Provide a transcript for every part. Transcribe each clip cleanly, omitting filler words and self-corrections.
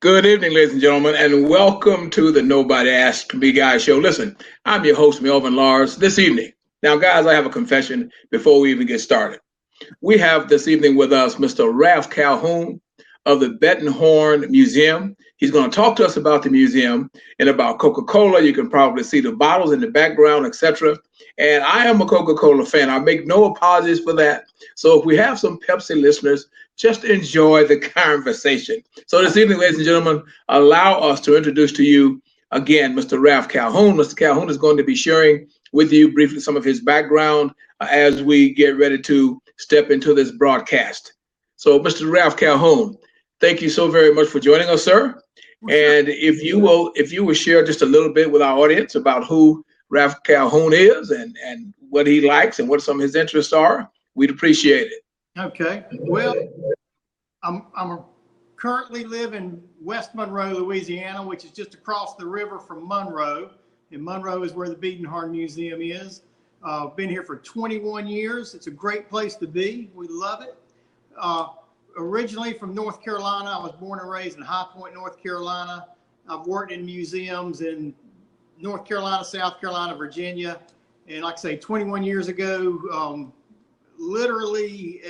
Good evening, ladies and gentlemen, and welcome to the Nobody Asked Me Guy show. Listen, I'm your host, Melvin Lars, this evening. Now, guys, I have a confession before we even get started. We have this evening with us Mr. Ralph Calhoun of the Biedenharn Museum. He's going to talk to us about the museum and about Coca-Cola. You can probably see the bottles in the background, etc. And I am a Coca-Cola fan. I make no apologies for that. So if we have some Pepsi listeners, just enjoy the conversation. So this evening, ladies and gentlemen, allow us to introduce to you again Mr. Ralph Calhoun. Mr. Calhoun is going to be sharing with you briefly some of his background as we get ready to step into this broadcast. So, Mr. Ralph Calhoun, thank you so very much for joining us, sir. And if you will share just a little bit with our audience about who Ralph Calhoun is and what he likes and what some of his interests are, we'd appreciate it. Okay. Well, I'm currently live in West Monroe, Louisiana, which is just across the river from Monroe. And Monroe is where the Biedenharn Museum is. Been here for 21 years. It's a great place to be. We love it. Originally from North Carolina. I was born and raised in High Point, North Carolina. I've worked in museums in North Carolina, South Carolina, Virginia. And like I say, 21 years ago, literally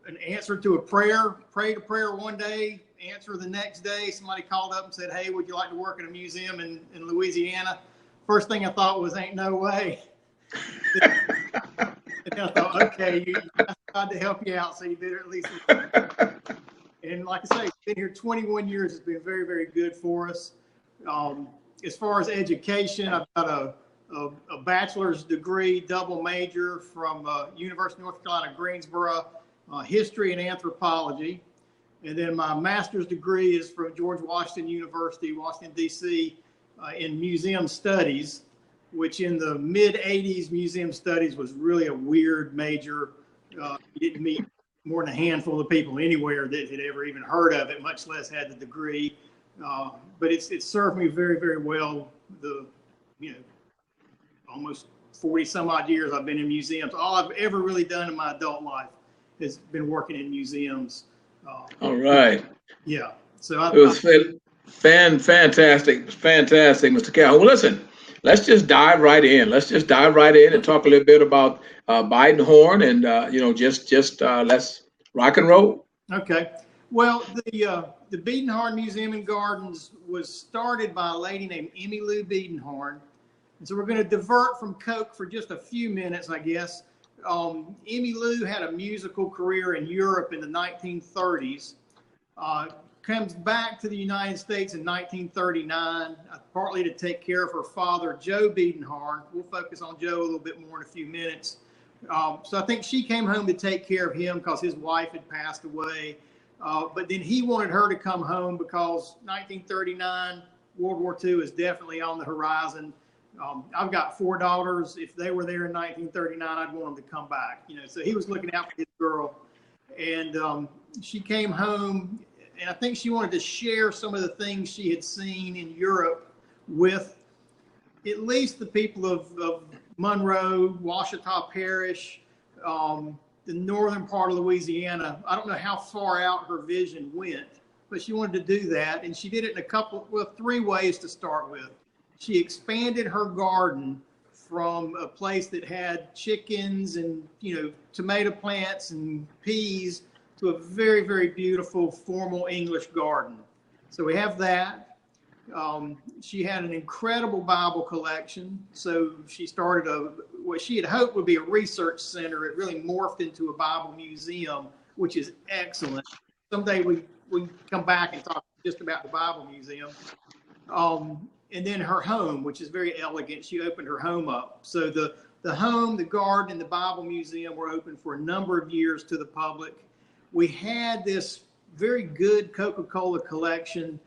an answer to a prayer, prayed a prayer one day, answer the next day. Somebody called up and said, "Hey, would you like to work in a museum in Louisiana?" First thing I thought was, ain't no way. And I thought, okay, I tried to help you out, so you better at least. And like I say, been here 21 years. It's been very, very good for us. As far as education, I've got a bachelor's degree, double major from University of North Carolina, Greensboro, history and anthropology. And then my master's degree is from George Washington University, Washington, D.C., in museum studies, which in the mid-'80s, museum studies was really a weird major. You didn't meet more than a handful of people anywhere that had ever even heard of it, much less had the degree. But it's served me very, very well. Almost 40 some odd years I've been in museums. All I've ever really done in my adult life has been working in museums. All right. Yeah. So it was fantastic, Mr. Calhoun. Well, listen, let's just dive right in. And talk a little bit about Biedenharn and just let's rock and roll. Okay. Well, the Biedenharn Museum and Gardens was started by a lady named Emmylou Biedenharn. And so we're going to divert from Coke for just a few minutes, I guess. Emmylou had a musical career in Europe in the 1930s. Comes back to the United States in 1939, partly to take care of her father, Joe Biedenharn. We'll focus on Joe a little bit more in a few minutes. So I think she came home to take care of him because his wife had passed away. But then he wanted her to come home because 1939, World War II is definitely on the horizon. I've got 4 daughters. If they were there in 1939, I'd want them to come back. So he was looking out for his girl. And she came home, and I think she wanted to share some of the things she had seen in Europe with at least the people of Monroe, Washita Parish, the northern part of Louisiana. I don't know how far out her vision went, but she wanted to do that. And she did it in 3 ways to start with. She expanded her garden from a place that had chickens and, tomato plants and peas to a very, very beautiful formal English garden. So we have that. She had an incredible Bible collection. So she started what she had hoped would be a research center. It really morphed into a Bible museum, which is excellent. Someday we come back and talk just about the Bible museum. And then her home, which is very elegant. She opened her home up. So the home, the garden, and the Bible museum were open for a number of years to the public. We had this very good Coca-Cola collection.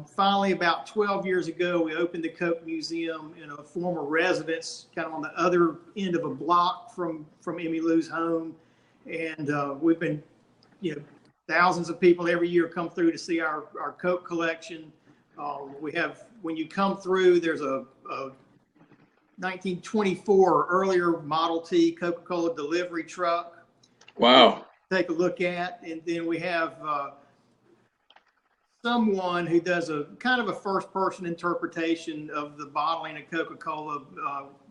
Finally, about 12 years ago, we opened the Coke Museum in a former residence, kind of on the other end of a block from Emmylou's home. And we've been, thousands of people every year come through to see our Coke collection. We have, when you come through, there's a 1924 or earlier Model T Coca-Cola delivery truck. Wow. Take a look at. And then we have someone who does a kind of a first-person interpretation of the bottling of Coca-Cola.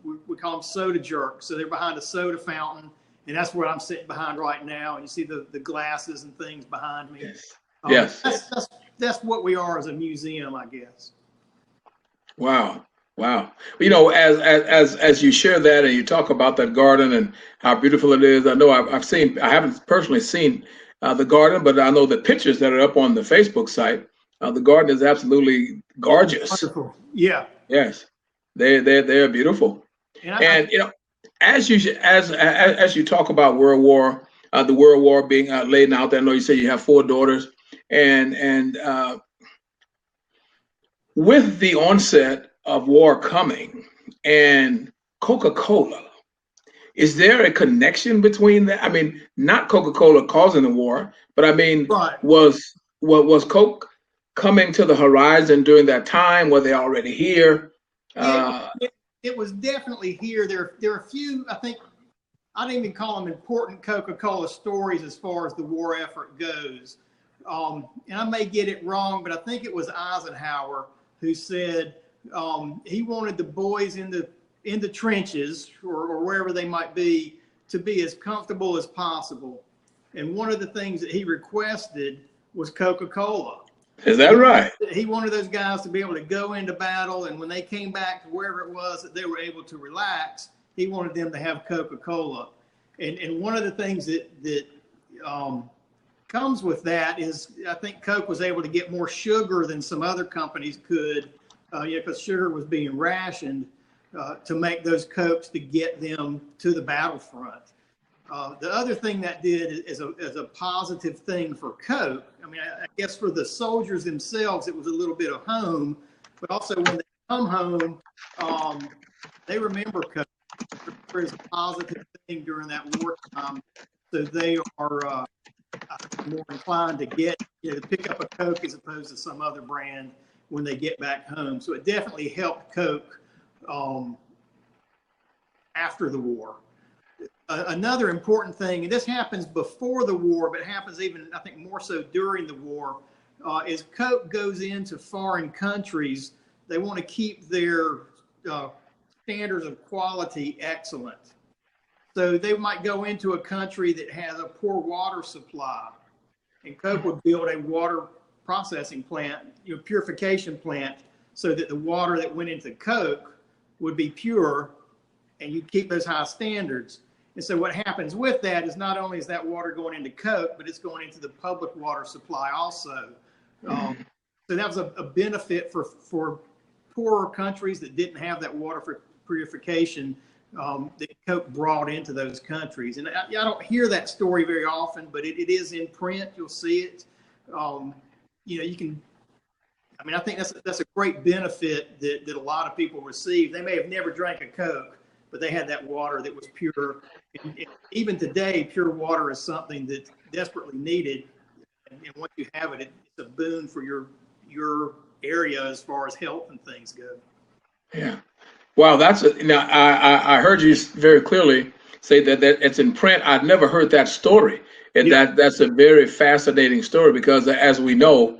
We call them soda jerks. So they're behind a soda fountain, and that's where I'm sitting behind right now. And you see the glasses and things behind me. Yes. That's what we are as a museum, I guess. Wow. Wow. You know, as you share that and you talk about that garden and how beautiful it is, I know I haven't personally seen the garden, but I know the pictures that are up on the Facebook site. The garden is absolutely gorgeous. Wonderful. Yeah. Yes. They're beautiful. And you know, as you talk about World War, the World War being laid out there, I know you say you have 4 daughters, and with the onset of war coming and Coca-Cola, is there a connection between that? I mean, not Coca-Cola causing the war, but I mean, Right. was Coke coming to the horizon during that time? Were they already here? It was definitely here. There are a few, I think, I don't even call them important Coca-Cola stories as far as the war effort goes. And I may get it wrong, but I think it was Eisenhower who said he wanted the boys in the trenches or wherever they might be to be as comfortable as possible. And one of the things that he requested was Coca-Cola. Is that right? He wanted those guys to be able to go into battle, and when they came back to wherever it was that they were able to relax, he wanted them to have Coca-Cola. And one of the things that comes with that is I think Coke was able to get more sugar than some other companies could, because sugar was being rationed to make those Cokes to get them to the battlefront. The other thing that did is a positive thing for Coke. I mean, I guess for the soldiers themselves, it was a little bit of home, but also when they come home, they remember Coke. It is a positive thing during that wartime, so they are more inclined to to pick up a Coke as opposed to some other brand when they get back home. So it definitely helped Coke after the war. Another important thing, and this happens before the war, but it happens even, I think, more so during the war, is Coke goes into foreign countries. They want to keep their standards of quality excellent. So they might go into a country that has a poor water supply, and Coke would build a water processing plant, purification plant, so that the water that went into Coke would be pure, and you keep those high standards. And so what happens with that is not only is that water going into Coke, but it's going into the public water supply also. So that was a benefit for poorer countries that didn't have that water for purification that Coke brought into those countries. And I don't hear that story very often, but it is in print. You'll see it. You can. I mean, I think that's a great benefit that a lot of people receive. They may have never drank a Coke, but they had that water that was pure. And even today, pure water is something that's desperately needed. And once you have it, it's a boon for your area as far as health and things go. Yeah. Wow, now I heard you very clearly say that it's in print. I'd never heard that story, and that's a very fascinating story because, as we know,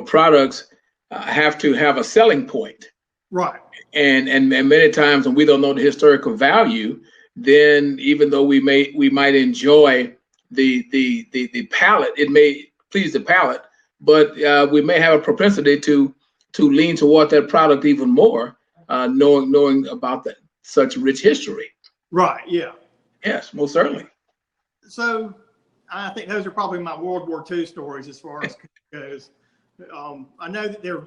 products have to have a selling point, right? And many times when we don't know the historical value, then even though we might enjoy the palate, it may please the palate, but we may have a propensity to lean toward that product even more. Knowing about such rich history. Right, yeah. Yes, most certainly. So I think those are probably my World War II stories as far as goes. I know that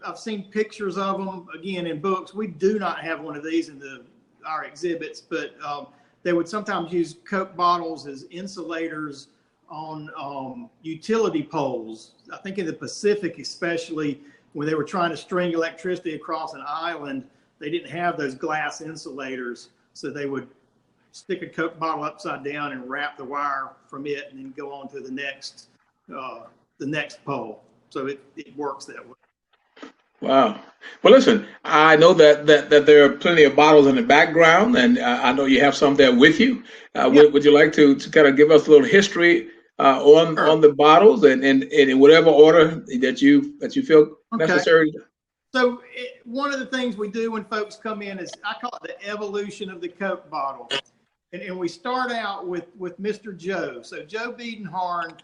I've seen pictures of them, again, in books. We do not have one of these in our exhibits, but they would sometimes use Coke bottles as insulators on utility poles. I think in the Pacific especially, when they were trying to string electricity across an island, they didn't have those glass insulators. So they would stick a Coke bottle upside down and wrap the wire from it and then go on to the next pole. So it works that way. Wow. Well, listen, I know that there are plenty of bottles in the background, and I know you have some there with you. Would you like to kind of give us a little history on the bottles and in whatever order that you feel necessary? So one of the things we do when folks come in is I call it the evolution of the Coke bottle. And we start out with Mr. Joe. So Joe Biedenharn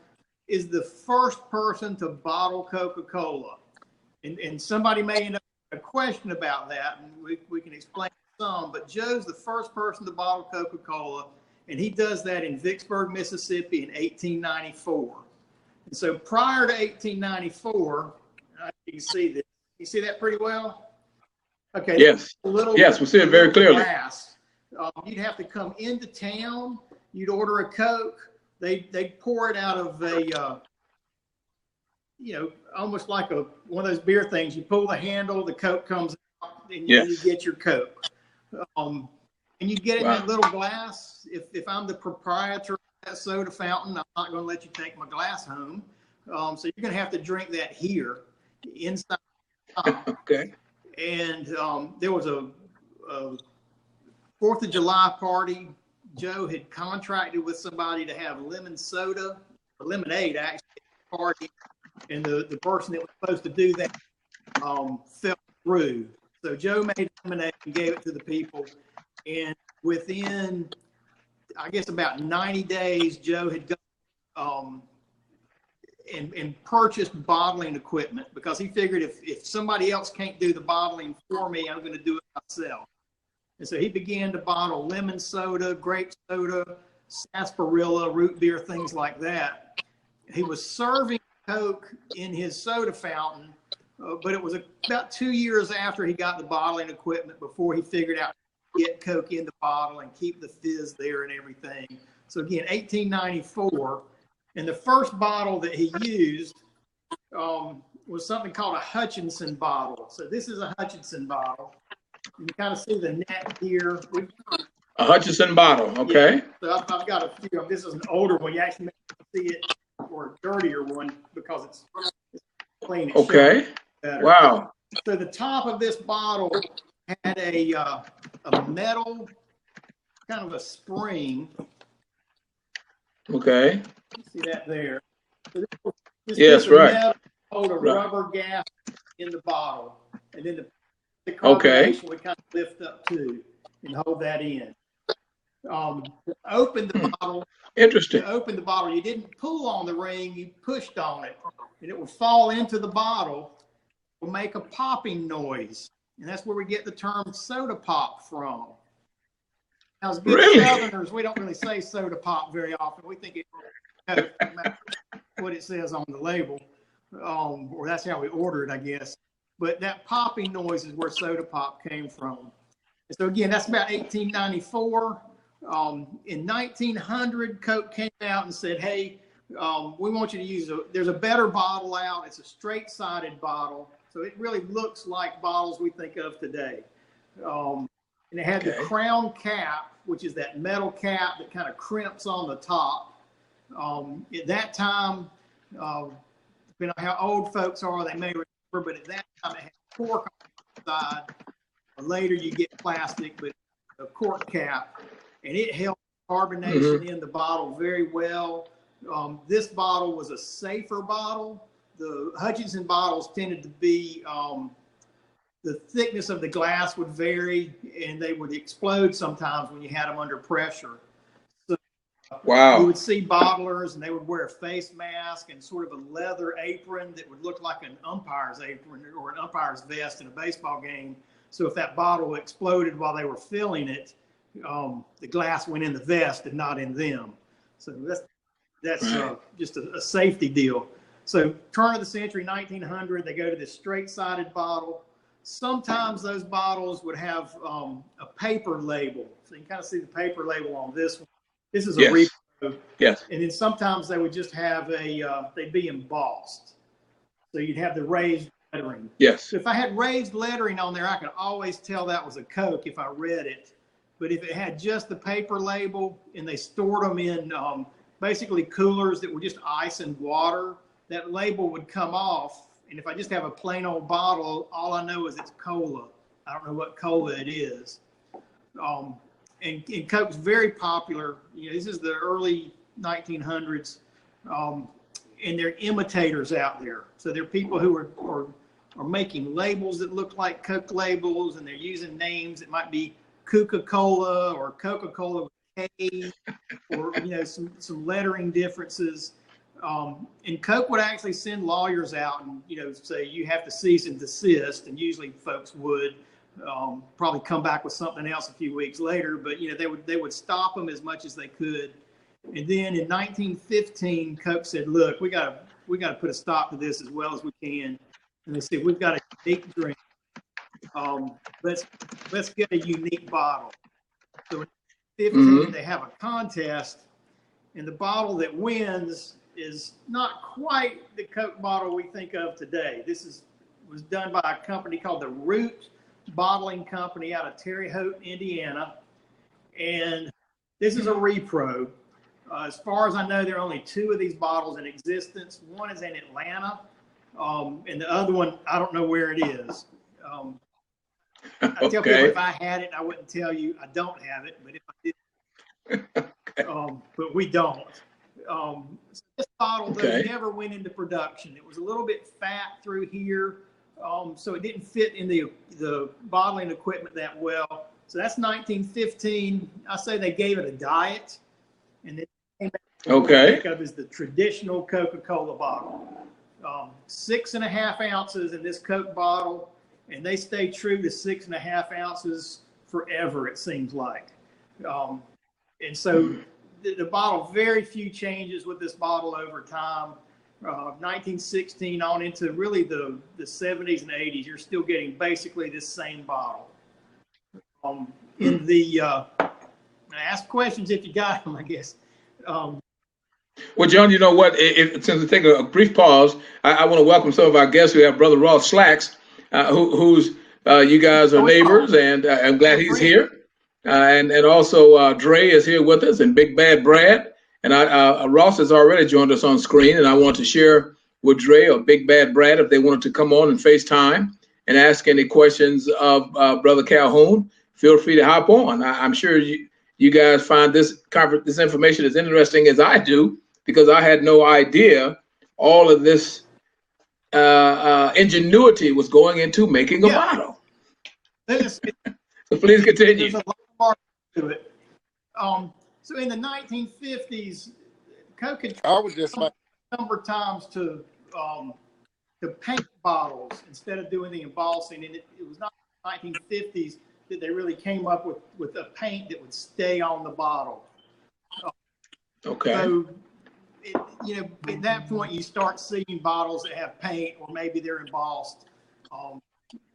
is the first person to bottle Coca-Cola. And somebody may end up with a question about that, and we can explain some, but Joe's the first person to bottle Coca-Cola, and he does that in Vicksburg, Mississippi in 1894. And so prior to 1894, you can see this. You see that pretty well? Okay. Yes. Yes, we see it very clearly. Glass. You'd have to come into town. You'd order a Coke. They'd pour it out of a, almost like one of those beer things. You pull the handle, the Coke comes out, and you get your Coke. And you get it in that little glass. If I'm the proprietor of that soda fountain, I'm not going to let you take my glass home. So you're going to have to drink that here inside. Okay. And there was a 4th of July party. Joe had contracted with somebody to have lemon soda, or lemonade actually, at the party. And the person that was supposed to do that fell through. So Joe made lemonade and gave it to the people. And within, I guess, about 90 days, Joe had gone and purchased bottling equipment because he figured if somebody else can't do the bottling for me, I'm going to do it myself. And so he began to bottle lemon soda, grape soda, sarsaparilla, root beer, things like that. He was serving Coke in his soda fountain, but it was about 2 years after he got the bottling equipment before he figured out to get Coke in the bottle and keep the fizz there and everything. So again, 1894, and the first bottle that he used was something called a Hutchinson bottle. So this is a Hutchinson bottle. You can kind of see the neck here. A Hutchinson bottle, okay. Yeah. So I've got a few. This is an older one. You actually may see it, or a dirtier one because it's clean. Okay. Wow. So the top of this bottle had a metal, kind of a spring. Okay. You see that there? So this yes, right. Metal, hold a rubber gasket in the bottle, and then the carbonation would kind of lift up too and hold that in. To open the bottle. Interesting. To open the bottle, you didn't pull on the ring, you pushed on it, and it would fall into the bottle, will make a popping noise, and that's where we get the term soda pop from. Now, as good Southerners, we don't really say soda pop very often. We think it what it says on the label, or that's how we order it, I guess. But that popping noise is where soda pop came from. And so again, that's about 1894. In 1900, Coke came out and said, hey, we want you to use there's a better bottle out. It's a straight-sided bottle. So it really looks like bottles we think of today. And it had the crown cap, which is that metal cap that kind of crimps on the top. At that time, depending on how old folks are, they may remember, but at that time it had cork on the side. Later you get plastic, but a cork cap. And it held carbonation in the bottle very well. This bottle was a safer bottle. The Hutchinson bottles tended to be, the thickness of the glass would vary, and they would explode sometimes when you had them under pressure. So you would see bottlers, and they would wear a face mask and sort of a leather apron that would look like an umpire's apron or an umpire's vest in a baseball game. So if that bottle exploded while they were filling it, the glass went in the vest and not in them. So that's just a safety deal. So turn of the century, 1900, they go to this straight-sided bottle. Sometimes those bottles would have a paper label. So you can kind of see the paper label on this one. This is a repro. Yes. And then sometimes they would just have they'd be embossed. So you'd have the raised lettering. Yes. So if I had raised lettering on there, I could always tell that was a Coke if I read it. But if it had just the paper label and they stored them in basically coolers that were just ice and water, that label would come off. And if I just have a plain old bottle, all I know is it's cola. I don't know what cola it is. And Coke's very popular. You know, this is the early 1900s. And they're imitators out there. So there are people who are making labels that look like Coke labels, and they're using names that might be Coca-Cola or Coca-Cola with K, or some lettering differences. And Coke would actually send lawyers out and say you have to cease and desist, and usually folks would probably come back with something else a few weeks later, but they would stop them as much as they could. And then in 1915, Coke said, "Look, we got to put a stop to this as well as we can." And they said, "We've got a unique drink. Let's get a unique bottle." So in 15, they have a contest, and the bottle that wins is not quite the Coke bottle we think of today. This was done by a company called the Root Bottling Company out of Terre Haute, Indiana, and this is a repro. As far as I know, there are only 2 of these bottles in existence. One is in Atlanta, and the other one, I don't know where it is. I tell people if I had it, I wouldn't tell you. I don't have it, but if I did, but we don't. So this bottle, though, never went into production. It was a little bit fat through here, so it didn't fit in the bottling equipment that well. So that's 1915. I say they gave it a diet, and then came back to what I think of as the traditional Coca-Cola bottle. 6.5 ounces in this Coke bottle, and they stay true to 6.5 ounces forever, it seems like. And so the bottle, very few changes with this bottle over time. 1916 on into really the 70s and 80s, you're still getting basically this same bottle. Ask questions if you got them, I guess. Well, John, you know what? Since we take a brief pause, I want to welcome some of our guests. We have Brother Ross Slacks, who's you guys are neighbors, and I'm glad he's here. And also Dre is here with us, and Big Bad Brad. And Ross has already joined us on screen, and I want to share with Dre or Big Bad Brad if they wanted to come on and FaceTime and ask any questions of Brother Calhoun. Feel free to hop on. I'm sure you guys find this information as interesting as I do, because I had no idea all of this ingenuity was going into making a bottle. So please continue. There's a lot more to it. So in the 1950s, Coke had tried a number of times to paint bottles instead of doing the embossing, and it was not in the 1950s that they really came up with a paint that would stay on the bottle. So, at that point, you start seeing bottles that have paint, or maybe they're embossed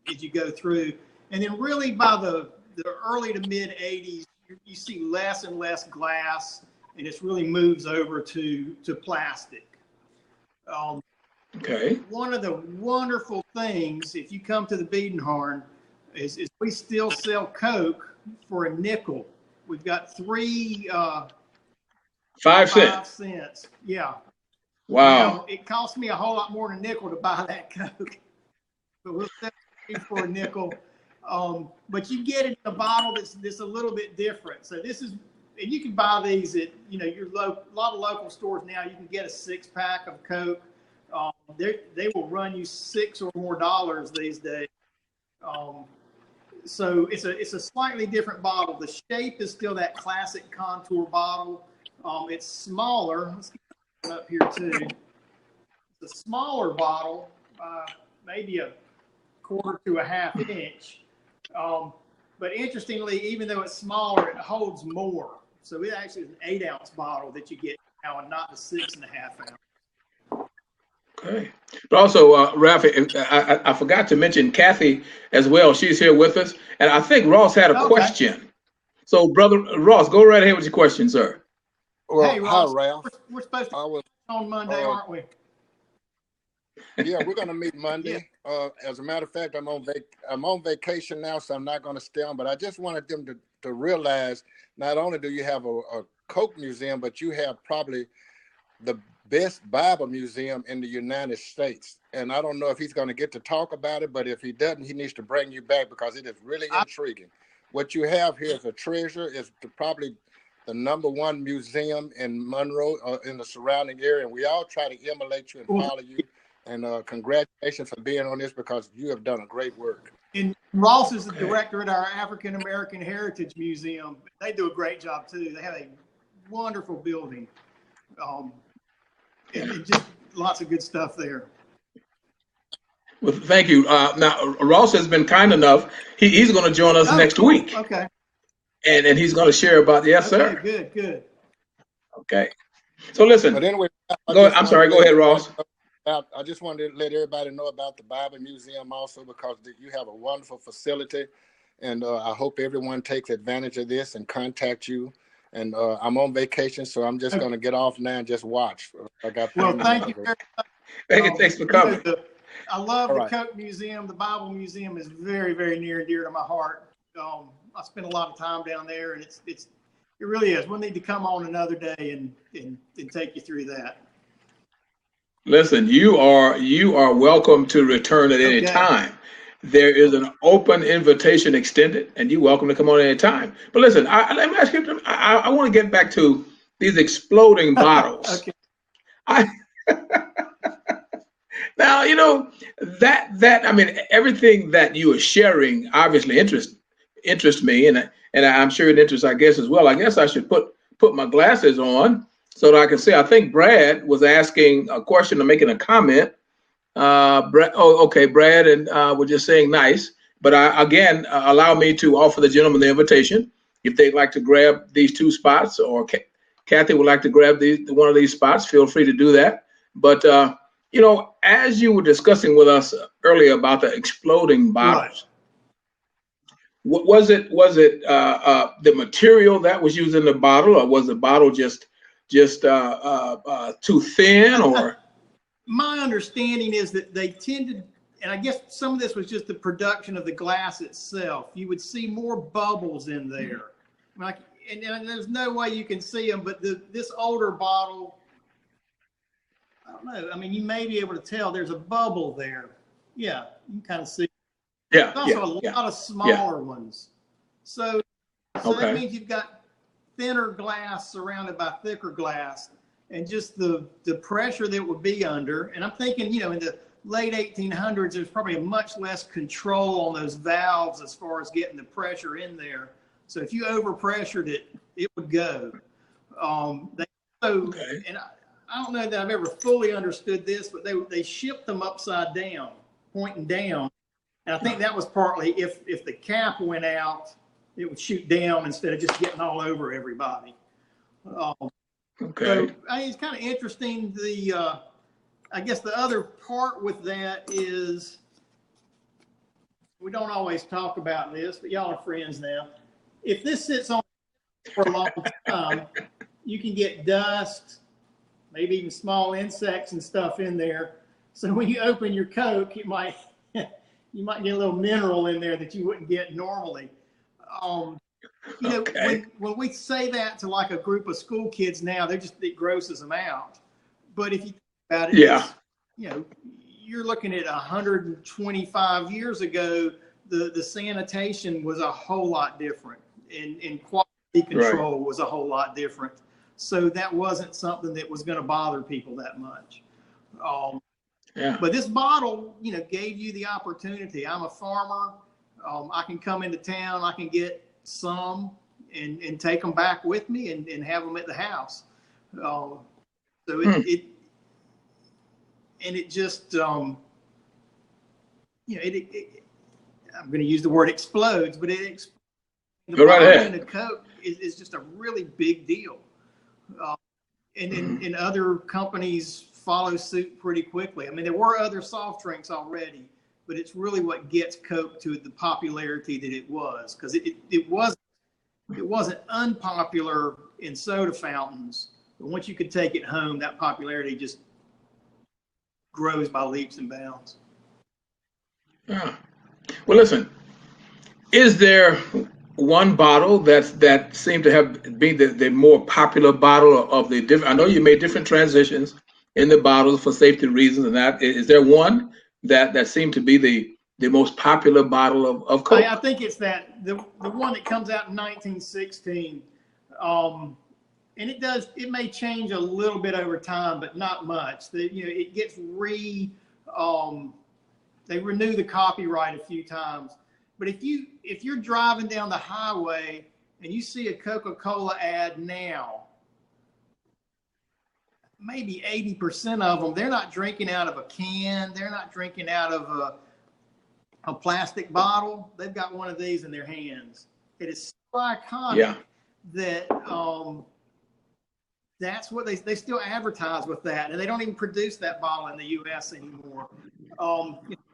as you go through. And then really by the early to mid 80s, you see less and less glass, and it really moves over to plastic. One of the wonderful things, if you come to the Biedenharn, is we still sell Coke for a nickel. We've got 3 5 cents. Yeah. Wow. It costs me a whole lot more than a nickel to buy that Coke, but we'll sell it for a nickel. But you get it in a bottle that's a little bit different. So this is, and you can buy these at a lot of local stores now. You can get a 6-pack of Coke. They will run you $6 or more these days. So it's a slightly different bottle. The shape is still that classic contour bottle. It's smaller. Let's get it up here too. It's a smaller bottle, maybe a 1/4 to a 1/2 inch. But interestingly, even though it's smaller, it holds more. So it actually is an 8-ounce bottle that you get now, and not the 6.5 ounce. Okay. But also, Ralph, I forgot to mention Kathy as well. She's here with us. And I think Ross had a question. So, Brother Ross, go right ahead with your question, sir. Well, hey, Ross, hi, Ralph. We're supposed to meet on Monday, aren't we? Yeah, we're going to meet Monday. As a matter of fact, I'm on vacation now, so I'm not going to stay on. But I just wanted them to realize not only do you have a Coke museum, but you have probably the best Bible museum in the United States. And I don't know if he's going to get to talk about it, but if he doesn't, he needs to bring you back, because it is really intriguing. What you have here is a treasure. It's probably the #1 museum in Monroe, in the surrounding area, and we all try to emulate you and follow you. And congratulations for being on this, because you have done a great work. And Ross is the director at our African American Heritage Museum. They do a great job too. They have a wonderful building, and just lots of good stuff there. Well, thank you. Now, Ross has been kind enough. He's going to join us next week. Okay. And he's going to share about sir. Good. Okay. So listen. But anyway, go ahead, Ross. I just wanted to let everybody know about the Bible Museum also, because you have a wonderful facility, and I hope everyone takes advantage of this and contact you. And I'm on vacation, so I'm just going to get off now and just watch. Well, thank you very much. Thanks for coming. I love the Coke Museum. The Bible Museum is very, very near and dear to my heart. I spend a lot of time down there, and it really is. We'll need to come on another day and take you through that. Listen, you are welcome to return at any time. There is an open invitation extended, and you're welcome to come on at any time. But listen, let me ask you. I want to get back to these exploding bottles. Now, that I mean, everything that you are sharing obviously interests me, and I'm sure it interests our guests as well. I guess I should put my glasses on so that I can see. I think Brad was asking a question or making a comment. Brad, Brad, and we're just saying nice. But again, allow me to offer the gentleman the invitation. If they'd like to grab these two spots, or Kathy would like to grab one of these spots, feel free to do that. But as you were discussing with us earlier about the exploding bottles, was it the material that was used in the bottle, or was the bottle just too thin? Or my understanding is that they tended, and I guess some of this was just the production of the glass itself. You would see more bubbles in there, and there's no way you can see them. But this older bottle, I don't know. I mean, you may be able to tell there's a bubble there. Yeah, you can kind of see. Yeah. There's also a lot of smaller ones. So that means you've got thinner glass surrounded by thicker glass, and just the pressure that would be under. And I'm thinking, in the late 1800s, there's probably a much less control on those valves as far as getting the pressure in there. So if you overpressured it, it would go. And I don't know that I've ever fully understood this, but they shipped them upside down, pointing down. And I think that was partly if the cap went out, it would shoot down instead of just getting all over everybody. So it's kind of interesting. I guess the other part with that is, we don't always talk about this, but y'all are friends now. If this sits on for a long time, you can get dust, maybe even small insects and stuff in there. So when you open your Coke, you might get a little mineral in there that you wouldn't get normally. When we say that to like a group of school kids now, it grosses them out. But if you think about it, you're looking at 125 years ago, the sanitation was a whole lot different, and quality control was a whole lot different. So that wasn't something that was going to bother people that much. But this bottle, gave you the opportunity. I'm a farmer. I can come into town. I can get some and take them back with me and have them at the house. It just, I'm going to use the word explodes, but the bottle of Coke is just a really big deal. And other companies follow suit pretty quickly. I mean, there were other soft drinks already, but it's really what gets Coke to the popularity that it was, because it wasn't unpopular in soda fountains, but once you could take it home, that popularity just grows by leaps and bounds. Yeah. Well, listen, is there one bottle that seemed to have been the more popular bottle of the different? I know you made different transitions in the bottles for safety reasons, and that is there one that seemed to be the most popular bottle of Coke? I think it's the one that comes out in 1916. And it may change a little bit over time, but not much. It gets they renew the copyright a few times. But if you're driving down the highway and you see a Coca-Cola ad now, maybe 80% of them, they're not drinking out of a can. They're not drinking out of a plastic bottle. They've got one of these in their hands. It is so iconic that that's what they still advertise with that, and they don't even produce that bottle in the U.S. anymore.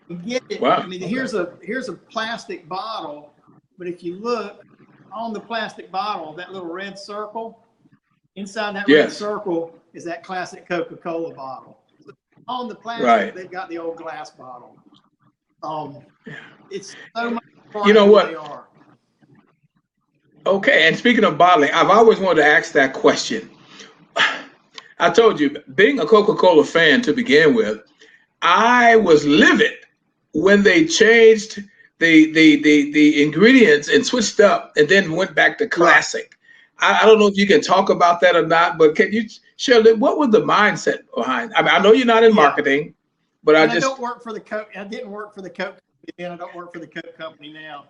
You get it. Wow. I mean, here's a plastic bottle, but if you look on the plastic bottle, that little red circle, inside that red circle is that classic Coca-Cola bottle. On the plastic, they've got the old glass bottle. It's so much part of who they are. Okay, and speaking of bottling, I've always wanted to ask that question. I told you, being a Coca-Cola fan to begin with, I was livid when they changed the ingredients and switched up and then went back to classic. I don't know if you can talk about that or not, but can you share what was the mindset behind? I mean, I know you're not in marketing, but I don't work for the Coke. I didn't work for the Coke company then. I don't work for the Coke company now.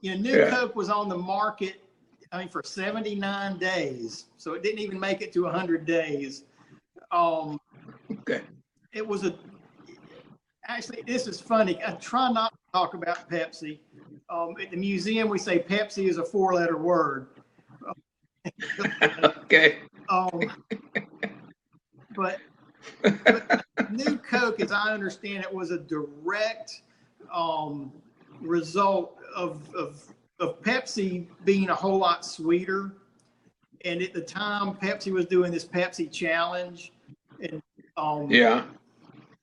New Coke was on the market, for 79 days. So it didn't even make it to 100 days. It was actually, this is funny. I try not to talk about Pepsi. At the museum, we say Pepsi is a 4-letter word. But New Coke, as I understand it, was a direct result of Pepsi being a whole lot sweeter. And at the time, Pepsi was doing this Pepsi challenge. And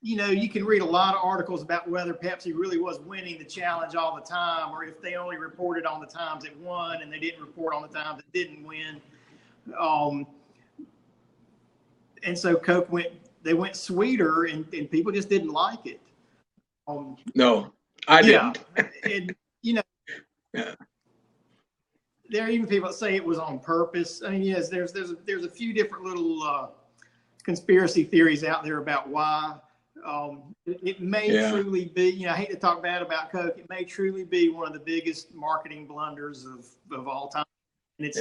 you can read a lot of articles about whether Pepsi really was winning the challenge all the time, or if they only reported on the times it won and they didn't report on the times it didn't win. And so Coke went sweeter, and people just didn't like it. No, I didn't. There are even people that say it was on purpose. I mean, yes, there's a few different little conspiracy theories out there about why. It may truly be, I hate to talk bad about Coke, it may truly be one of the biggest marketing blunders of all time. And it's,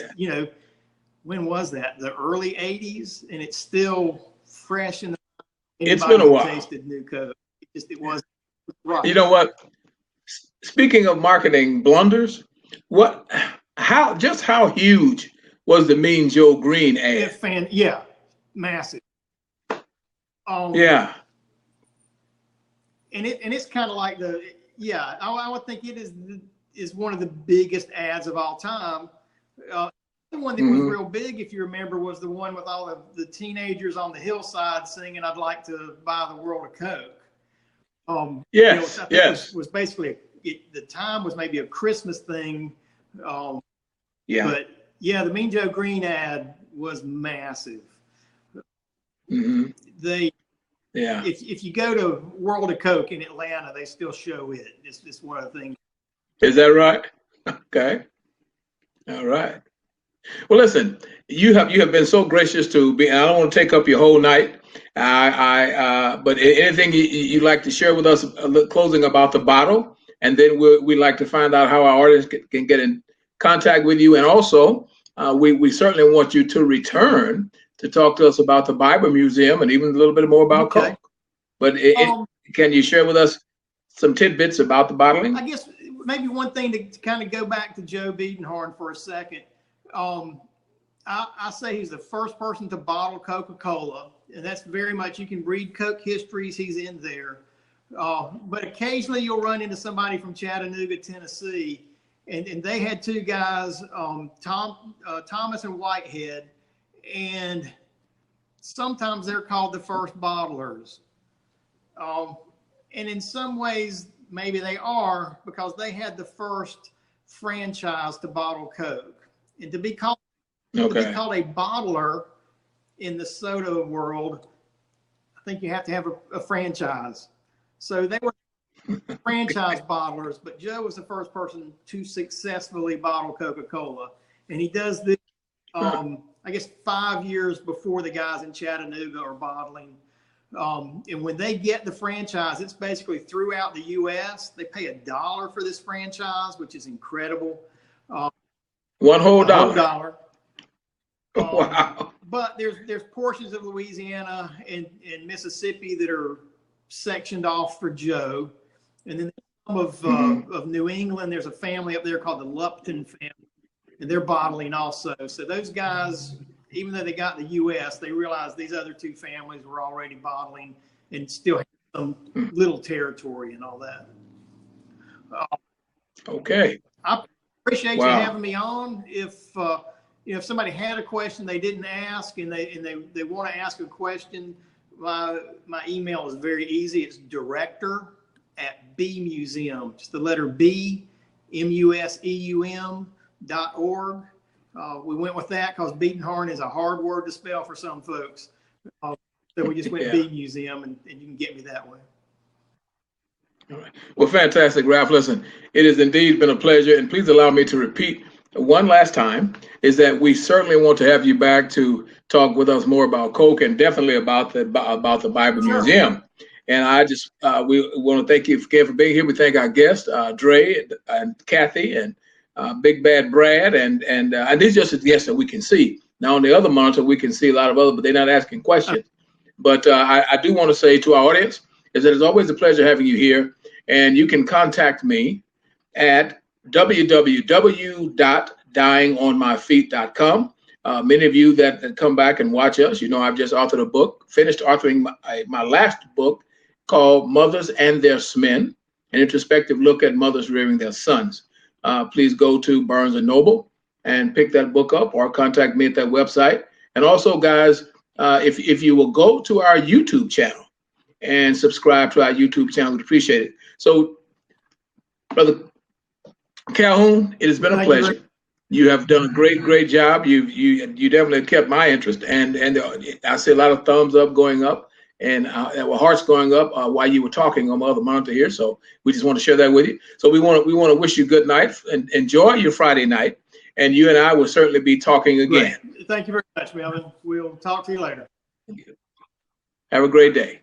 when was that? The early 80s, and it's still fresh in the mind. It's been a while. Tasted New Coke. It was right. You know what? Speaking of marketing blunders, how huge was the Mean Joe Green ad? Massive. And it's kind of like I would think it is one of the biggest ads of all time. The one that was real big, if you remember, was the one with all the teenagers on the hillside singing, "I'd like to buy the world a Coke." Was basically the time was maybe a Christmas thing. But the Mean Joe Green ad was massive. If you go to World of Coke in Atlanta, they still show it. It's just one of the things. Is that right? Okay. All right. Well, listen, you have been so gracious to be. I don't want to take up your whole night. But anything you'd like to share with us, closing about the bottle, and then we'd like to find out how our audience can get in contact with you, and also we certainly want you to return to talk to us about the Bible Museum and even a little bit more about Coke. But can you share with us some tidbits about the bottling? I guess maybe one thing to kind of go back to Joe Biedenharn for a second. I say he's the first person to bottle Coca-Cola, and that's very much, you can read Coke histories, he's in there. But occasionally you'll run into somebody from Chattanooga, Tennessee, and they had two guys, Thomas and Whitehead, and sometimes they're called the first bottlers. And in some ways, maybe they are, because they had the first franchise to bottle Coke. And to be called a bottler in the soda world, I think you have to have a franchise. So they were franchise bottlers, but Joe was the first person to successfully bottle Coca-Cola. And he does this I guess 5 years before the guys in Chattanooga are bottling. And when they get the franchise, it's basically throughout the U.S. They pay $1 for this franchise, which is incredible. One whole dollar. Whole dollar. Wow. But there's portions of Louisiana and Mississippi that are sectioned off for Joe. And then some of New England, there's a family up there called the Lupton family, and they're bottling also. So those guys, even though they got the U.S., they realized these other two families were already bottling and still had some little territory and all that. Okay. I appreciate you having me on. If somebody had a question they didn't ask and they want to ask a question, my email is very easy. It's director@bmuseum, just the letter B, museum.org. We went with that because Biedenharn is a hard word to spell for some folks. So we just went B Museum, and you can get me that way. All right. Well, fantastic, Ralph. Listen, it has indeed been a pleasure, and please allow me to repeat one last time, is that we certainly want to have you back to talk with us more about Coca and definitely about the Bible Museum. And I just we want to thank you again for being here. We thank our guests, Dre and Kathy and Big Bad Brad, and these are just the guests that we can see. Now on the other monitor, we can see a lot of other, but they're not asking questions. But I do want to say to our audience is that it's always a pleasure having you here, and you can contact me at www.dyingonmyfeet.com. Many of you that come back and watch us, you know I've just authored a book, finished authoring my last book called Mothers and Their Men, an introspective look at mothers rearing their sons. Please go to Barnes & Noble and pick that book up or contact me at that website. And also, guys, if you will go to our YouTube channel and subscribe to our YouTube channel, we'd appreciate it. So, Brother Calhoun, it has been a pleasure. You have done a great job. You definitely kept my interest, and I see a lot of thumbs up going up, and hearts going up while you were talking on my other monitor here. So we just want to share that with you. So we want to wish you good night and enjoy your Friday night, and you and I will certainly be talking again. Great. Thank you very much, Melvin. We'll talk to you later. Have a great day.